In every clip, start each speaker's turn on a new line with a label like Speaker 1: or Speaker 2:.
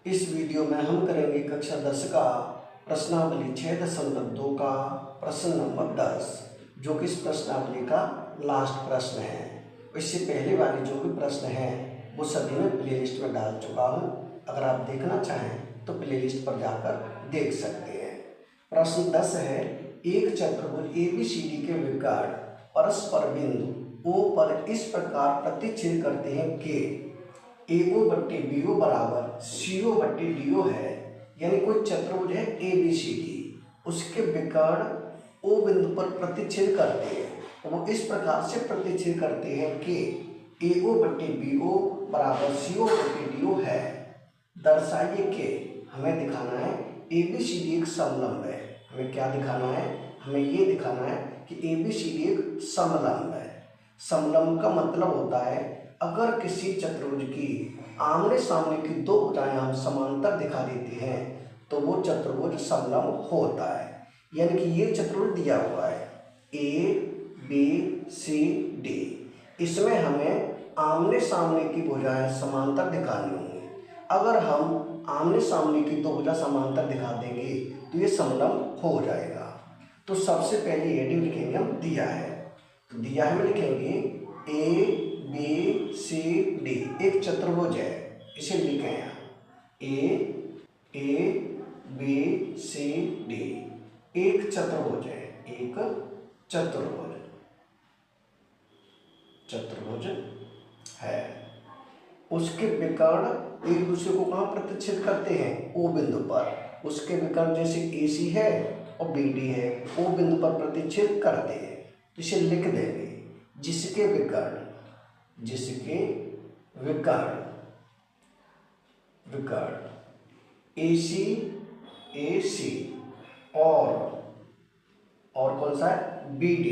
Speaker 1: इस वीडियो में हम करेंगे कक्षा 10 का प्रश्नावली 6.2 का प्रश्न नंबर 10, जो कि इस प्रश्नावली का लास्ट प्रश्न है। इससे पहले वाले जो भी प्रश्न हैं वो सभी मैं प्लेलिस्ट में डाल चुका हूँ। अगर आप देखना चाहें तो प्लेलिस्ट पर जाकर देख सकते हैं। प्रश्न 10 है, एक चतुर्भुज ABCD के विकर्ण परस्पर बिंदु O पर इस प्रकार प्रतिच्छेद करते हैं कि AO बट्टे BO बराबर CO बट्टे DO है। यानी कोई चतुर्भुज है ABCD, उसके विकर्ण O बिंदु पर प्रतिच्छेद करते हैं। तो वो इस प्रकार से प्रतिच्छेद करते हैं कि AO बट्टे BO बराबर CO बट्टे DO है। दर्शाइए कि हमें दिखाना है ABCD एक समलंब है। हमें क्या दिखाना है? हमें ये दिखाना है कि ABCD एक समलंब है। समलंब का मतलब होता है अगर किसी चतुर्भुज की आमने सामने की दो भुजाएं हम समांतर दिखा देते हैं तो वो चतुर्भुज समलंब होता है। यानी कि ये चतुर्भुज दिया हुआ है ABCD, इसमें हमें आमने सामने की भुजाएं समांतर दिखानी होंगी। अगर हम आमने सामने की दो भुजा समांतर दिखा देंगे तो ये समलंब हो जाएगा। तो सबसे पहले हेडिंग लिखेंगे हम दिया है, तो दिया है में लिखेंगे ABCD एक चतुर्भुज है, इसे लिखें यहाँ ABCD एक चतुर्भुज है, एक चतुर्भुज है। उसके विकर्ण एक दूसरे को कहाँ प्रतिच्छेद करते हैं? O बिंदु पर। उसके विकर्ण जैसे AC है और BD है, O बिंदु पर प्रतिच्छेद करते हैं। इसे लिख देंगे जिसके विकर्ण AC और कौन सा है? BD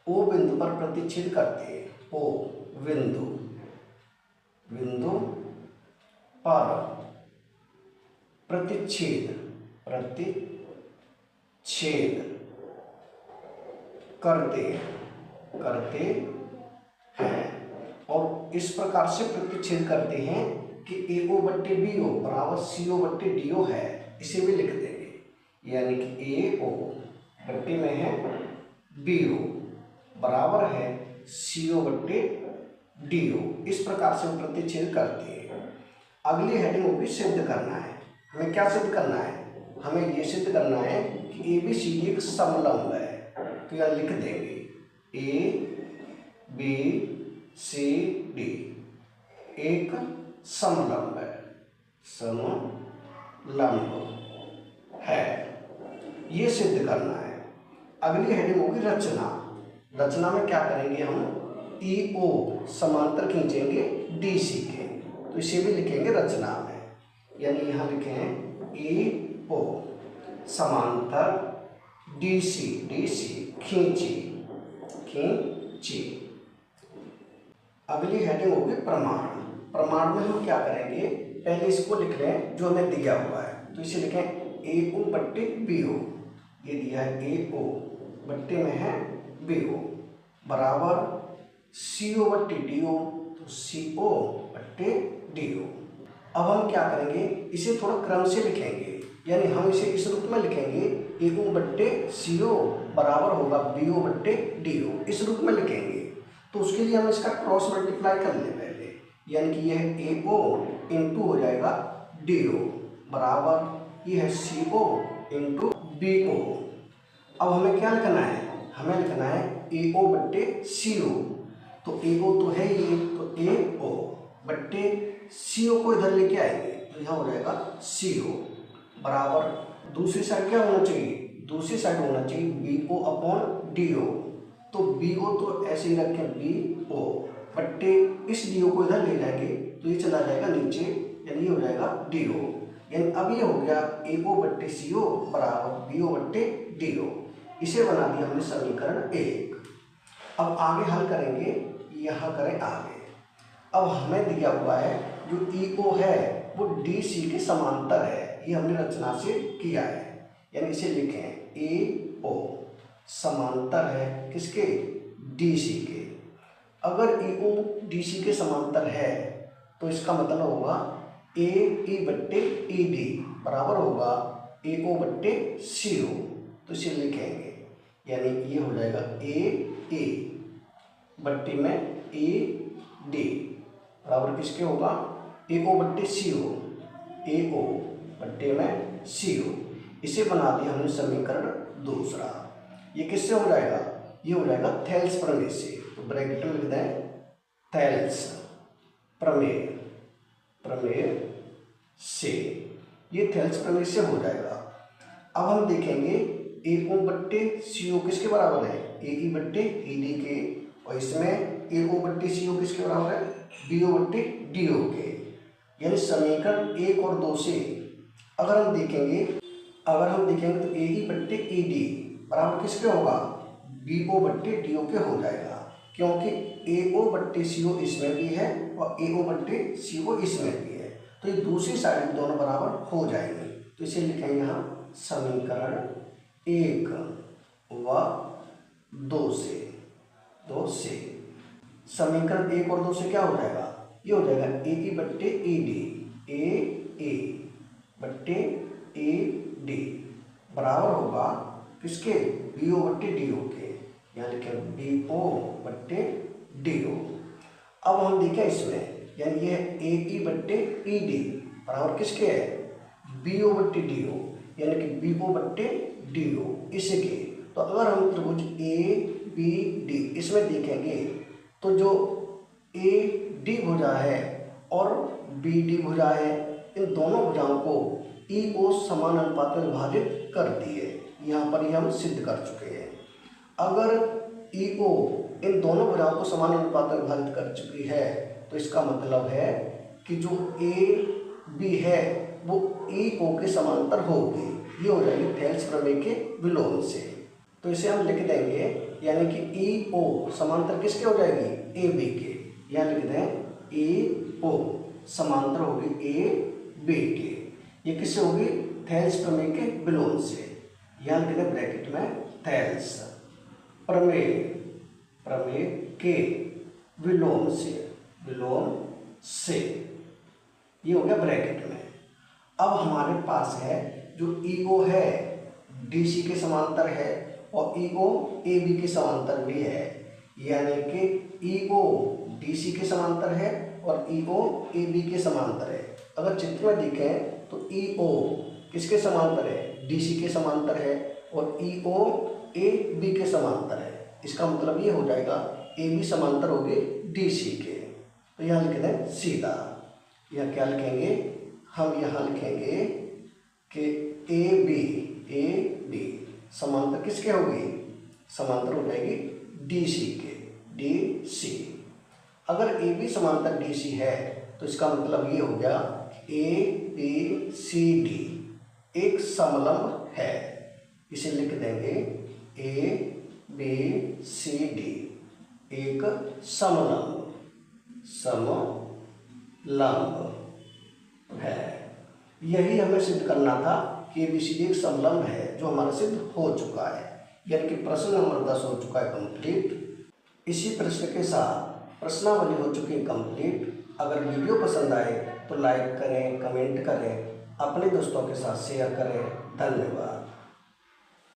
Speaker 1: O बिंदु पर प्रतिच्छेद करते हैं। O बिंदु पर प्रतिच्छेद करते हैं और इस प्रकार से प्रतिच्छेद करते हैं कि AO बट्टे BO बराबर CO बट्टे DO है। इसे भी लिख देंगे, यानी कि AO बट्टे में है BO बराबर है CO बट्टे DO। इस प्रकार से प्रतिच्छेद करते हैं। अगली हेडिंग होगी सिद्ध करना है। हमें क्या सिद्ध करना है? हमें ये सिद्ध करना है कि ABCD एक समलंब है। तो यह लिख देंगे ABCD एक समलंब है, ये सिद्ध करना है। अगली हेडिंग होगी रचना में क्या करेंगे हम? EO समांतर खींचेंगे DC के, तो इसे भी लिखेंगे रचना में। यानी यहाँ लिखे हैं EO समांतर DC खींची। अगली हेडिंग होगी प्रमाण में हम क्या करेंगे? पहले इसको लिख लें जो हमें दिया हुआ है, तो इसे लिखें AO बट्टे BO। ये दिया है AO बट्टे में है BO बराबर CO बट्टे DO, तो CO बट्टे DO। अब हम क्या करेंगे? इसे थोड़ा क्रम से लिखेंगे, यानी हम इसे इस रूप में लिखेंगे AO बट्टे CO बराबर होगा BO बट्टे DO, इस रूप में लिखेंगे। तो उसके लिए हम इसका क्रॉस मल्टीप्लाई कर लें पहले, यानी कि यह AO इंटू हो जाएगा DO बराबर ये है CO इंटू BO। अब हमें क्या लिखना है? हमें लिखना है AO बट्टे CO। तो AO तो है ये, तो AO बट्टे CO को इधर लेके आएंगे तो यहाँ हो जाएगा CO बराबर दूसरी साइड क्या होना चाहिए? दूसरी साइड होना चाहिए BO अपॉन DO। तो BO तो ऐसे ही रखें BO बट्टे इस DO को इधर ले जाएंगे तो ये चला जाएगा नीचे, यानी ये हो जाएगा DO। यानी अब ये हो गया AO बट्टे CO बराबर BO बट्टे DO। इसे बना दिया हमने समीकरण 1। अब आगे हल करेंगे, यहाँ करें आगे। अब हमें दिया हुआ है जो EO है वो DC के समांतर है, ये हमने रचना से किया है। यानी इसे लिखें AO समांतर है किसके? DC के। अगर EO DC के समांतर है तो इसका मतलब होगा AE/ED बराबर होगा AO बट्टे CO। तो इसे लिखेंगे, यानी ये हो जाएगा AA बट्टे में AD बराबर किसके होगा AO बट्टे CO, AO बट्टे में CO। इसे बना दिया हमने समीकरण दूसरा। ये किससे हो जाएगा, ये हो जाएगा थेल्स प्रमेय से। तो ब्रैकेट में लिख दें थेल्स प्रमेय, प्रमेय से, ये थेल्स प्रमेय से हो जाएगा। अब हम देखेंगे AO बट्टे CO किसके बराबर है, AE बट्टे ED के, और इसमें AO बट्टे CO किसके बराबर है, BO बट्टे DO के। यानी समीकरण 1 और 2 से अगर हम देखेंगे तो AE बट्टे ED बराबर किसके होगा, BO बट्टे DO के हो जाएगा, क्योंकि AO बट्टे CO इसमें भी है और AO बट्टे CO इसमें भी है। तो ये दूसरी साइड में दोनों बराबर हो जाएंगे। तो इसे लिखेंगे यहाँ समीकरण 1 व 2 से समीकरण 1 और 2 से क्या हो जाएगा, ये हो जाएगा AE बट्टे ED, AA बट्टे AD बराबर होगा किसके, BO बट्टे DO के, यहाँ लिखें BO बट्टे DO। अब हम देखें इसमें, यानी ये AE बट्टे ED बराबर किसके है, BO बट्टे DO, यानी कि BO बट्टे DO इसके। तो अगर हम त्रिभुज ABD इसमें देखेंगे तो जो AD भुजा है और BD भुजा है, इन दोनों भुजाओं को EO समान अनुपात में विभाजित कर दिए। यहाँ पर ये हम सिद्ध कर चुके हैं। अगर EO इन दोनों भुजाओं को समान अनुपात में विभाजित कर चुकी है तो इसका मतलब है कि जो AB है वो EO के समांतर होगी। ये हो जाएगी थेल्स प्रमेय के विलोम से। तो इसे हम लिख देंगे, यानी कि EO समांतर किसके हो जाएगी, AB के। यहाँ लिख दें EO समांतर होगी AB के। ये किससे होगी, थेल्स प्रमेय के विलोम से। यहाँ लिख दें ब्रैकेट में थेल्स प्रमेय, प्रमेय के विलोम से, ये हो गया ब्रैकेट में। अब हमारे पास है जो EO है DC के समांतर है और EO AB के समांतर भी है, यानी कि EO DC के समांतर है और EO AB के समांतर है। अगर चित्र में देखें तो EO किसके समांतर है, DC के समांतर है और EO AB के समांतर है। इसका मतलब ये हो जाएगा AB समांतर होगी DC के। तो यहाँ लिख दें सीधा, यह क्या लिखेंगे, हम यहाँ लिखेंगे कि AB समांतर किसके होगी, समांतर हो जाएगी DC के, DC। अगर AB समांतर DC है तो इसका मतलब ये हो गया ABCD एक समलंब है। इसे लिख देंगे ABCD एक समलंब है। यही हमें सिद्ध करना था कि ABCD एक समलंब है, जो हमारा सिद्ध हो चुका है, यानी कि प्रश्न नंबर 10 हो चुका है कंप्लीट। इसी प्रश्न के साथ प्रश्नावली हो चुकी है कंप्लीट। अगर वीडियो पसंद आए तो लाइक करें, कमेंट करें, अपने दोस्तों के साथ शेयर करें। धन्यवाद।